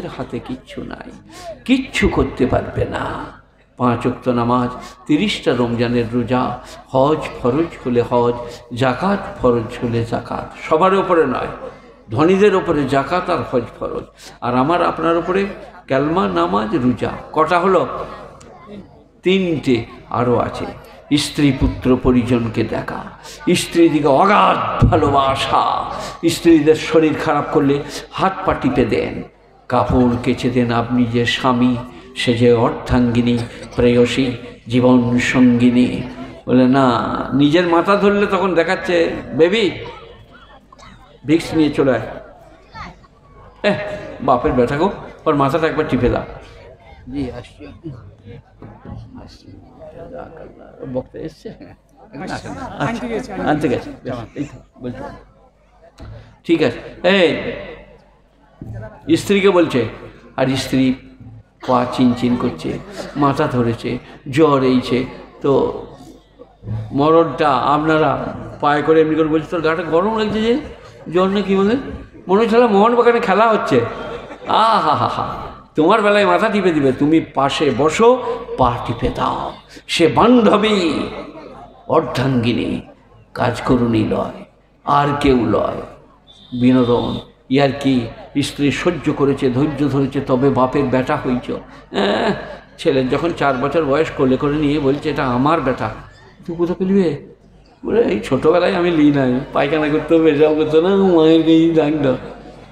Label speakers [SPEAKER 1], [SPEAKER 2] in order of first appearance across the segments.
[SPEAKER 1] এর হাতে কিচ্ছু নাই, কিচ্ছু করতে পারবে না। 5 ওয়াক্ত নামাজ, 30টা রমজানের রোজা, হজ ফরজ হলে হজ, জাকাত ফরজ হলে জাকাত, সবার উপরে নয়, ধনীদের উপরে জাকাত আর হজ ফরজ, আর আমার আপনার উপরে কালমা, নামাজ, রোজা। কটা হলো? 3টে। আরও আছে স্ত্রী পুত্র পরিজনকে দেখা, স্ত্রীদিকে অগাধ ভালোবাসা, স্ত্রীদের শরীর খারাপ করলে হাত পা টিপে দেন, কাপড় কেচে দেন। আপনি যে স্বামী, সে যে অর্ধাঙ্গিনী, প্রেয়সী, জীবন সঙ্গিনী। বলে না, নিজের মাথা ধরলে তখন দেখাচ্ছে বেবি ভিক্স নিয়ে চলে আয়। বাপের ব্যাটা গো, ওর মাথাটা একবার টিপে দাও। জি আসছি, বক্তা এসছে, আনতে গেছে, ঠিক আছে। স্ত্রীকে বলছে, আর স্ত্রী পা চিনচিন করছে, মাথা ধরেছে, জ্বর এইছে, তো মরণটা আপনারা পায়ে করে এমনি করে বলছে, তোর গাটা গরম লাগছে যে, জ্বর না কি বলে, মনে হচ্ছে মোহনবাগানে খেলা হচ্ছে। হা হা হা, তোমার বেলায় মাথা টিপে দিবে, তুমি পাশে বসো, পা টিপে দাও। সে বান্ধবী, অর্ধাঙ্গিনী, কাজ করুনি লয়, আর কেউ লয়। বিনোদন ইয়ার কি, স্ত্রী সহ্য করেছে, ধৈর্য ধরেছে, তবে বাপের বেটা হইছ। ছেলের যখন 4 বছর বয়স কোলে করে নিয়ে বলছে এটা আমার বেটা, তুই কোথা পেলিবে? বলে এই ছোটোবেলায় আমি লি নাই, পায়খানা করতে পেশাব করতো না, মায়ের গেই ডাকডা,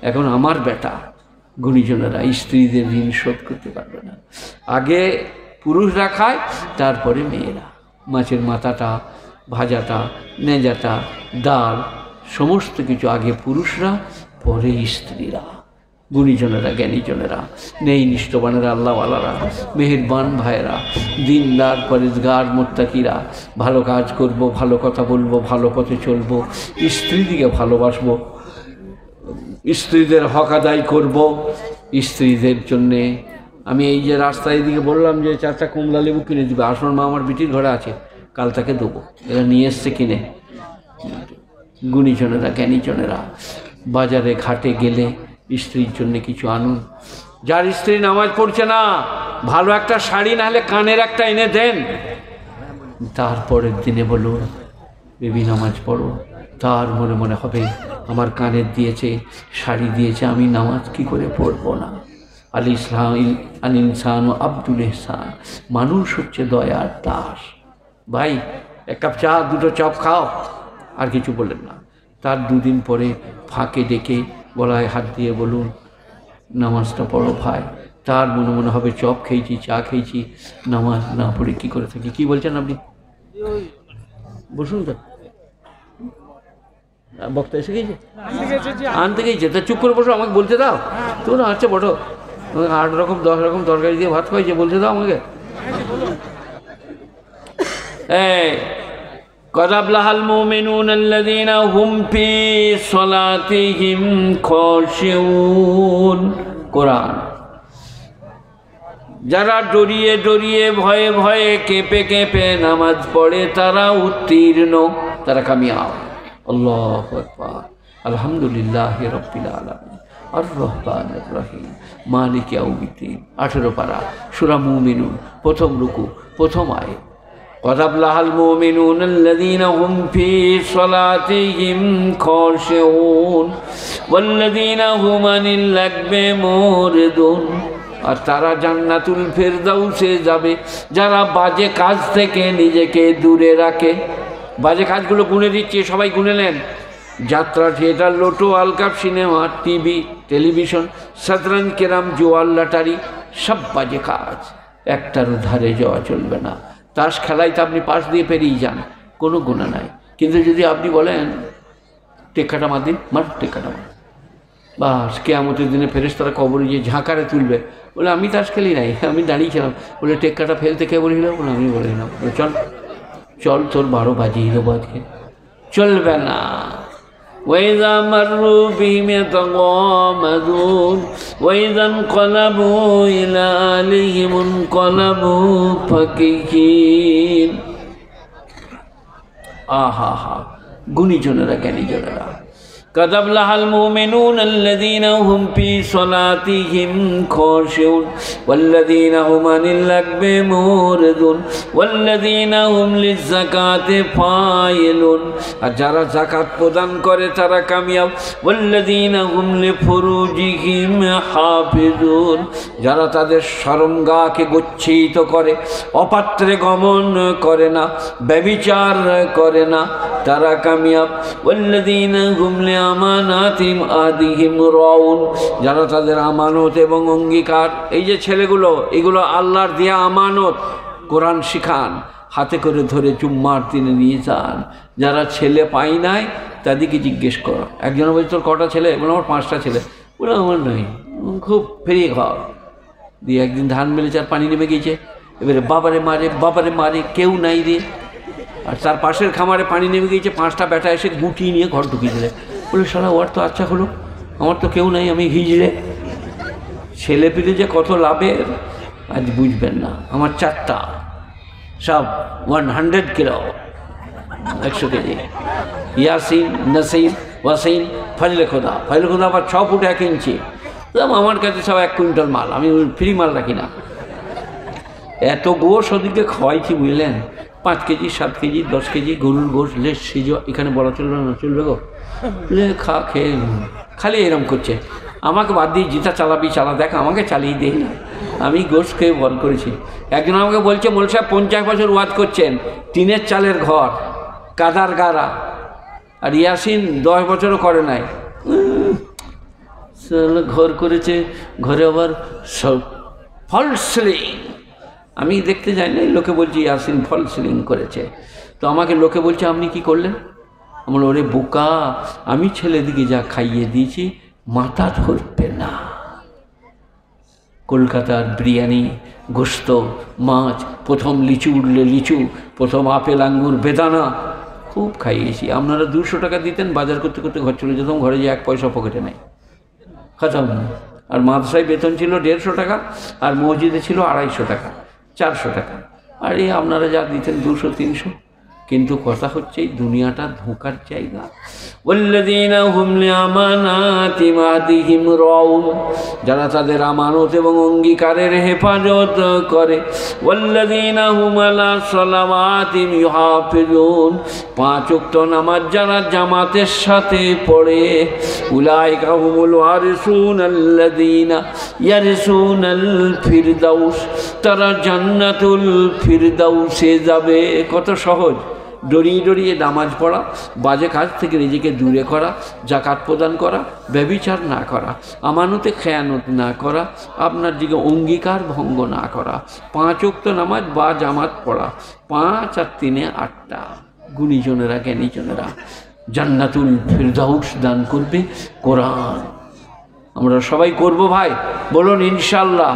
[SPEAKER 1] এখন আমার বেটা। গুণীজনেরা স্ত্রীদের ঋণ শোধ করতে পারবে না। আগে পুরুষরা খায়, তারপরে মেয়েরা। মাছের মাথাটা, ভাজাটা, নেজাটা, ডাল, সমস্ত কিছু আগে পুরুষরা, পরে স্ত্রীরা। গুণীজনেরা, জ্ঞানীজনেরা, নেই নিষ্ঠবানেরা, আল্লাহওয়ালারা, মেহেরবান ভাইয়েরা, দিনদার পরেজগার মোত্তাকিরা, ভালো কাজ করব, ভালো কথা বলবো, ভালো পথে চলবো, স্ত্রীদিকে ভালোবাসবো, স্ত্রীদের হক আদায় করব। স্ত্রীদের জন্যে আমি এই যে রাস্তায় এদিকে বললাম যে 4টা কমলা লেবু কিনে দিবে, আসমান মা আমার বিটির ঘরে আছে, কাল তাকে দেবো, এরা নিয়ে এসছে কিনে। গুণীজনেরা, জ্ঞানীজনেরা, বাজারে ঘাটে গেলে স্ত্রীর জন্য কিছু আনুন। যার স্ত্রী নামাজ পড়ছে না, ভালো একটা শাড়ি না হলে কানের একটা এনে দেন। তারপরের দিনে বলুন বেবি নামাজ পড়ো, তার মনে মনে হবে আমার কানের দিয়েছে, শাড়ি দিয়েছে, আমি নামাজ কি করে পড়বো না। আল ইসলাম আল ইনসান ও আব্দুল ইহসান, মানুষ হচ্ছে দয়ার দাস। ভাই 1 কাপ চা, 2টো চপ খাও, আর কিছু বললেন না। তার 2 দিন পরে ফাঁকে ডেকে গলায় হাত দিয়ে বলুন নামাজটা পড়ো ভাই। তার মনে মনে হবে চপ খেয়েছি, চা খেয়েছি, নামাজ না পড়ে কী করে থাকি। কী বলছেন আপনি? বসুন তো, বক্তা এসে গেছে, আনতে গেছে, তা চুপ করে বসো, আমাকে বলতে দাও। তো না, আচ্ছা বটো, 8 রকম 10 রকম তরকারি দিয়ে ভাত খাইছে, বলতে দাও আমাকে। قد أفلح المؤمنون الذين هم في صلاتهم خاشعون। কোরআন, যারা ডরিয়ে ডরিয়ে, ভয়ে ভয়ে, কেঁপে কেঁপে নামাজ পড়ে, তারা উত্তীর্ণ, তারা কামিয়াব। আল্লাহু আকবার। আলহামদুলিল্লাহি রাব্বিল আলামিন আর রহমানির রহিম মালিকি ইয়াউমিদ্দিন। 18 পারা, সূরা মুমিনুন, প্রথম রুকু, প্রথম আয়াত। قد أفلح المؤمنون الذين هم في صلاتهم خاشعون والذين هم عن اللغو معرضون। আর তারা জান্নাতুল ফেরদাউসে যাবে যারা বাজে কাজ থেকে নিজেকে দূরে রাখে। বাজে কাজগুলো গুনে দিচ্ছে, সবাই গুনে নেন। যাত্রা, থিয়েটার, লোটো, আলকাপ, সিনেমা, টিভি, টেলিভিশন, শতরঞ্জ, ক্যারাম, জুয়া, লটারি, সব বাজে কাজ, একটারও ধারে যাওয়া চলবে না। তাস খেলায় তো আপনি পাশ দিয়ে পেরিয়ে যান, কোনো গুণা নাই। কিন্তু যদি আপনি বলেন টেক্কাটা মার দিন, মার টেক্কাটা মার, বাস কিয়ামতের দিনে ফেরেশতারা কবরে গিয়ে ঝাঁকারে তুলবে। বলে আমি তাস খেলি নাই, আমি দাঁড়িয়েছিলাম। বলে টেক্কাটা ফেলতে কে বলেছিল? বলে আমি বলেছিলাম। চল চল, তোর 12 বাজিয়ে দেবো আজকে, চলবে না। وإذا مروا بهم يتغامزون وإذا انقلبوا إلى أهلهم انقلبوا فكهين। গুণীজনেরা, জ্ঞানীজনেরা, قد أفلح المؤمنون الذين هم في صلاتهم خاشعون والذين هم عن اللغو معرضون والذين هم للزكاة فاعلون। আর যারা যাকাত প্রদান করে তারা কামিয়াব। والذين هم لفروجهم حافظون, যারা তাদের শরমগাহকে গচ্ছিত করে, অপাত্রে গমন করে না, ব্যভিচার করে না, তারা কামিয়াব। والذين هم আমানাতিম আদিহিম রাউন, যারা তাদের আমানত এবং অঙ্গীকার, এই যে ছেলেগুলো, এগুলো আল্লাহর দেয়া আমানত, কোরআন শিখান, হাতে করে ধরে জুম্মার দিনে নিয়ে যান। যারা ছেলে পাই নাই তাদেরকে জিজ্ঞেস করো। একজন বলছে তোর কটা ছেলে? বলে আমার 5টা ছেলে। বলে আমার নয়, খুব ফেরিয়ে ঘর দিয়ে একদিন ধান মেলেছে আর পানি নেমে গিয়েছে, এবারে বাবারে মারে কেউ নাই রে। আর তার পাশের খামারে পানি নেমে গিয়েছে, 5টা বেটা এসে গুটি নিয়ে ঘর ঢুকিয়ে দিলে। বলে শালা ওর তো আচ্ছা হলো, আমার তো কেউ নাই, আমি হিজড়ে। ছেলে পিলে যে কত লাভের আজ বুঝবেন না। আমার 4টা, সব 100 কিলো, 100 কেজি। ইয়াসিন, নাসির, ওয়াসিন, ফজলে খোদা আবার 6 ফুট 1 ইঞ্চি। আমার কাছে সব 1 কুইন্টাল মাল, আমি ফ্রি মাল রাখি না। এত গোশ ওদিকে খাওয়াইছি বুঝলেন, 5 কেজি 7 কেজি 10 কেজি গরুর গোশ লেস সিজো, এখানে বলা চলবে না, চলবে গো, খা খেয়ে খালি এরম করছে। আমাকে বাদ দিয়ে জিতা চালাবি চালা, দেখ আমাকে চালিয়ে দেই না, আমি গোশ খেয়ে বল করেছি। একজন আমাকে বলছে মোল সাহেব 50 বছর ওয়াজ করছেন, টিনের চালের ঘর, কাদার গাড়া, আর ইয়াসিন 10 বছরও করে নাই। ঘর করেছে, ঘরে আবার সব ফল সিলিং। আমি দেখতে যাই না, লোকে বলছি ইয়াসিন ফল সিলিং করেছে। তো আমাকে লোকে বলছে আপনি কি করলেন? আমার ওরে বোকা, আমি ছেলেদিকে যা খাইয়ে দিয়েছি মাথা ধরবে না। কলকাতার বিরিয়ানি, গোস্ত, মাছ, প্রথম লিচু উঠলে লিচু, প্রথম আপেল আঙ্গুর বেদানা খুব খাইয়েছি। আপনারা 200 টাকা দিতেন, বাজার করতে করতে ঘর চলে যেতাম, ঘরে যে 1 পয়সা পকেটে নেই, খতম। আর মাদ্রাসায় বেতন ছিল 150 টাকা, আর মসজিদে ছিল 250 টাকা, 400 টাকা। আর এই আপনারা যা দিতেন 200-300। কিন্তু কথা হচ্ছে এই দুনিয়াটা ধোঁকার জায়গা। ওয়াল্লাযীনা হুম লিআমানাতিহিম আহদিহিম রাউন, যারা তাদের আমানত এবং অঙ্গীকারের হেফাজত করে। ওয়াল্লাযীনা হুম আলা সালাওয়াতিহিম ইউহাফিজুন, 5 ওয়াক্ত নামাজ যারা জামাতের সাথে পড়ে, উলাইকা হুমুল ওয়ারিসুনাল্লাযীনা ইয়ারিসুনাল ফিরদাউস, তারা জান্নাতুল ফিরদাউসে যাবে। কত সহজ! ডরিয়ে ডরিয়ে নামাজ পড়া, বাজে কাজ থেকে নিজেকে দূরে করা, যাকাত প্রদান করা, ব্যভিচার না করা, আমানতে খেয়ানত না করা, আপনার দিকে অঙ্গীকার ভঙ্গ না করা, 5 ওয়াক্ত নামাজ বা জামাত পড়া, 5 আর 3 8টা। গুণীজনেরা, জ্ঞানীজনেরা জান্নাতুল ফিরদাউস দান করবে কোরআন। আমরা সবাই করব ভাই, বলুন ইনশাল্লাহ।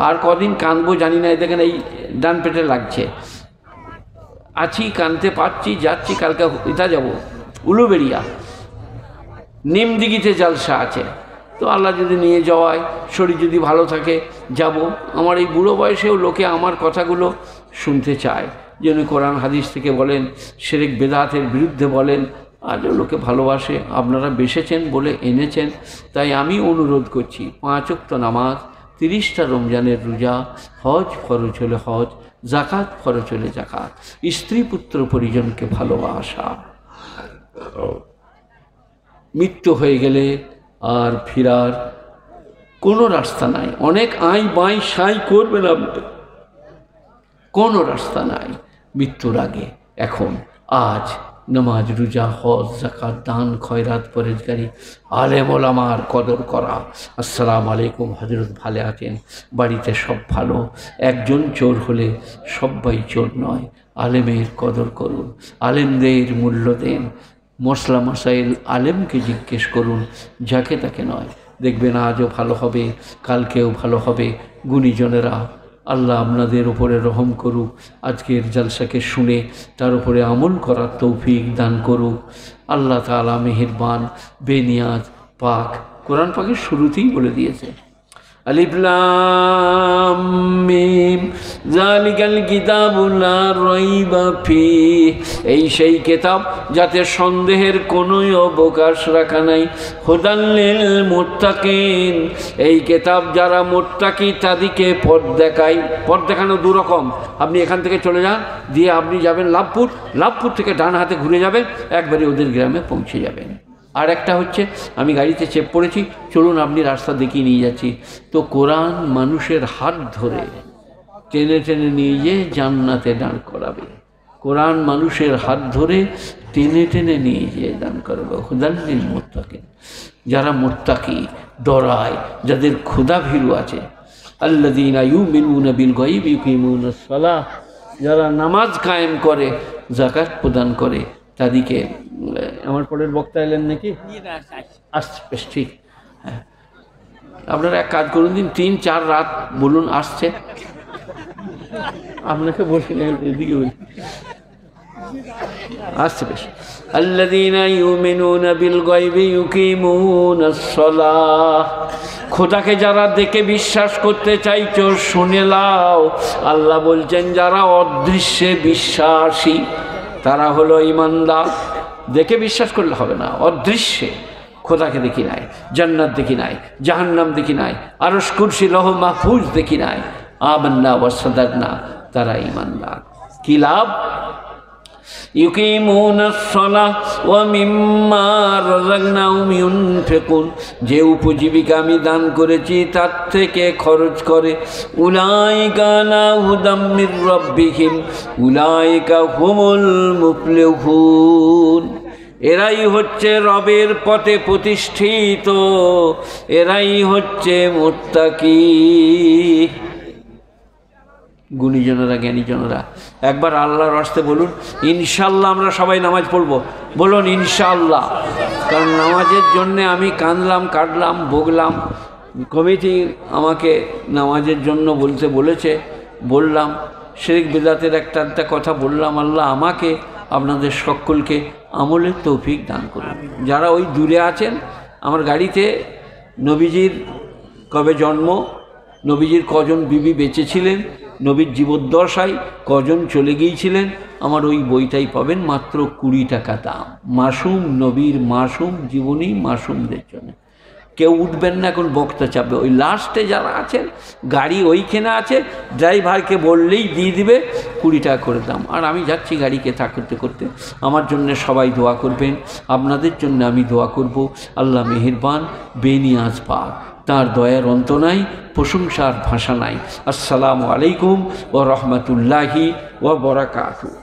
[SPEAKER 1] আর কদিন কাঁদবো জানি না, দেখেন এই ডান পেটে লাগছে, আছি, কানতে পারছি, যাচ্ছি। কালকে এটা যাব উলুবেড়িয়া, নিমদিঘিতে জালসা আছে। তো আল্লাহ যদি নিয়ে যাওয়ায়, শরীর যদি ভালো থাকে যাব। আমার এই বুড়ো বয়সেও লোকে আমার কথাগুলো শুনতে চায়, যেন কোরআন হাদিস থেকে বলেন, শিরক বেদাতের বিরুদ্ধে বলেন, আজও লোকে ভালোবাসে। আপনারা বেসেছেন বলে এনেছেন, তাই আমি অনুরোধ করছি 5 ওয়াক্ত নামাজ, 30টা রমজানের রোজা, হজ ফরজ হলে হজ, জাকাত ফরজ হলে জাকাত, স্ত্রী পুত্র পরিজনকে ভালোবাসা। মৃত্যু হয়ে গেলে আর ফিরার কোনো রাস্তা নাই। অনেক আই বাই সাই করবেন আপনি, কোনো রাস্তা নাই মৃত্যুর আগে। এখন আজ নামাজ, রোজা, হজ, যাকাত, দান, খয়রাত, পরেজগারি, আলেম ওলামার কদর করা। আসসালামু আলাইকুম, হযরত ভালো আছেন? বাড়িতে সব ভালো? একজন চোর হলে সবাই চোর নয়। আলেমের কদর করুন, আলেমদের মূল্য দেন। মশলা মাসাইল আলেমকে জিজ্ঞেস করুন, যাকে তাকে নয়। দেখবেন আজও ভালো হবে, কালকেও ভালো হবে। গুণীজনেরা, আল্লাহ আপনাদের উপরে রহম করুক। আজকের জলসাকে শুনে তার উপরে আমল করার তৌফিক দান করুক আল্লাহ তাআলা। মেহেরবান, বেনিয়াজ, পাক। কোরআন পাকের শুরুতেই বলে দিয়েছে, আলিফ লাম মিম যালিকাল কিতাবু লা রাইবা ফিহি, এই সেই কিতাব যাতে সন্দেহের কোনো অবকাশ রাখা নাই। হুদাল লিল মুত্তাকিন, এই কিতাব যারা মুত্তাকি তাদেরকে পথ দেখায়। পথ দেখানো দু রকম, আপনি এখান থেকে চলে যান, দিয়ে আপনি যাবেন লাভপুর, লাভপুর থেকে ডান হাতে ঘুরে যাবেন, একবারে ওদের গ্রামে পৌঁছে যাবেন। আর একটা হচ্ছে আমি গাড়িতে চেপ পড়েছি, চলুন আপনি রাস্তা দেখিয়ে নিয়ে যাচ্ছি। তো কোরআন মানুষের হাত ধরে টেনে টেনে নিয়ে যেয়ে জান্নাতে দান করাবে। কোরআন মানুষের হাত ধরে টেনে টেনে নিয়ে যেয়ে দান করাবে। হুদাল লিল মুত্তাকিন, যারা মুত্তাকি, ডরায়, যাদের ক্ষুধা ভীরু আছে। আল্লাযীনা ইউমিনুনা বিল গায়বি ইউকিমুনাস সালাহ, যারা নামাজ কায়েম করে, যাকাত প্রদান করে, তাদেরকে। আমার পরের বক্তা এলেন নাকি? আসছে, বেশ ঠিক। হ্যাঁ, আপনারা এক কাজ করুন, দিন 3-4 রাত বলুন আসছে। আপনাকে বলি এদিকে বলি, আসছে বেশ। আল্লাযীনা ইউমিনুনা বিল গায়বি ইউকিমুনাস সালাহ, খোদাকে যারা দেখে বিশ্বাস করতে চাইছো শুনে লাও। আল্লাহ বলছেন যারা অদৃশ্যে বিশ্বাসী তারা হলো ঈমানদার। দেখে বিশ্বাস করলে হবে না, অদৃশ্যে। খোদাকে দেখি নাই, জান্নাত দেখি নাই, জাহান্নাম দেখি নাই, আরশ কুরসি লৌহ মাহফুজ দেখি নাই, আমান্না ওয়া সাদাকনা, তারা ঈমানদার। কি লাভ? ইউকিমুনাস সালাহ ওয়া মিম্মা রাযাকনাহুম ইউনফিকুন, যে উপজীবিকা আমি দান করেছি তার থেকে খরচ করে। উলাইকা আলা হুদাম মির রাব্বিহিম উলাইকা হুমুল মুফলিহুন, এরাই হচ্ছে রবের পথে প্রতিষ্ঠিত, এরাই হচ্ছে মুত্তাকি। গুণীজনেরা, জ্ঞানীজনেরা, একবার আল্লাহর রাস্তে বলুন ইনশাআল্লাহ। আমরা সবাই নামাজ পড়বো, বলুন ইনশাআল্লাহ। কারণ নামাজের জন্যে আমি কাঁদলাম, কাটলাম, ভোগলাম। কমিটি আমাকে নামাজের জন্য বলতে বলেছে, বললাম। শিরক বিদআতের একটা কথা বললাম। আল্লাহ আমাকে আপনাদের সকলকে আমলের তৌফিক দান করুন। যারা ওই দূরে আছেন, আমার গাড়িতে নবীজির কবে জন্ম, নবীজির কজন বিবি বেঁচে ছিলেন, নবীর জীবদ্দশায় কজন চলে গিয়েছিলেন, আমার ওই বইটাই পাবেন, মাত্র 20 টাকা দাম। মাসুম নবীর মাসুম জীবনী, মাসুমদের জন্য। কেউ উঠবেন না, এখন বক্তা চাপবে। ওই লাস্টে যারা আছেন, গাড়ি ওইখানে আছে, ড্রাইভারকে বললেই দিয়ে দিবে 20 টাকা করে দাম। আর আমি যাচ্ছি গাড়িকে তা করতে করতে। আমার জন্য সবাই দোয়া করবেন, আপনাদের জন্য আমি দোয়া করব। আল্লাহ মেহেরবান, বেনিয়াজ পাক, তার দয়ার অন্ত নাই, প্রশংসার ভাষা নাই। আসসালামু আলাইকুম ওয়া রাহমাতুল্লাহি ওয়া বারাকাতুহু।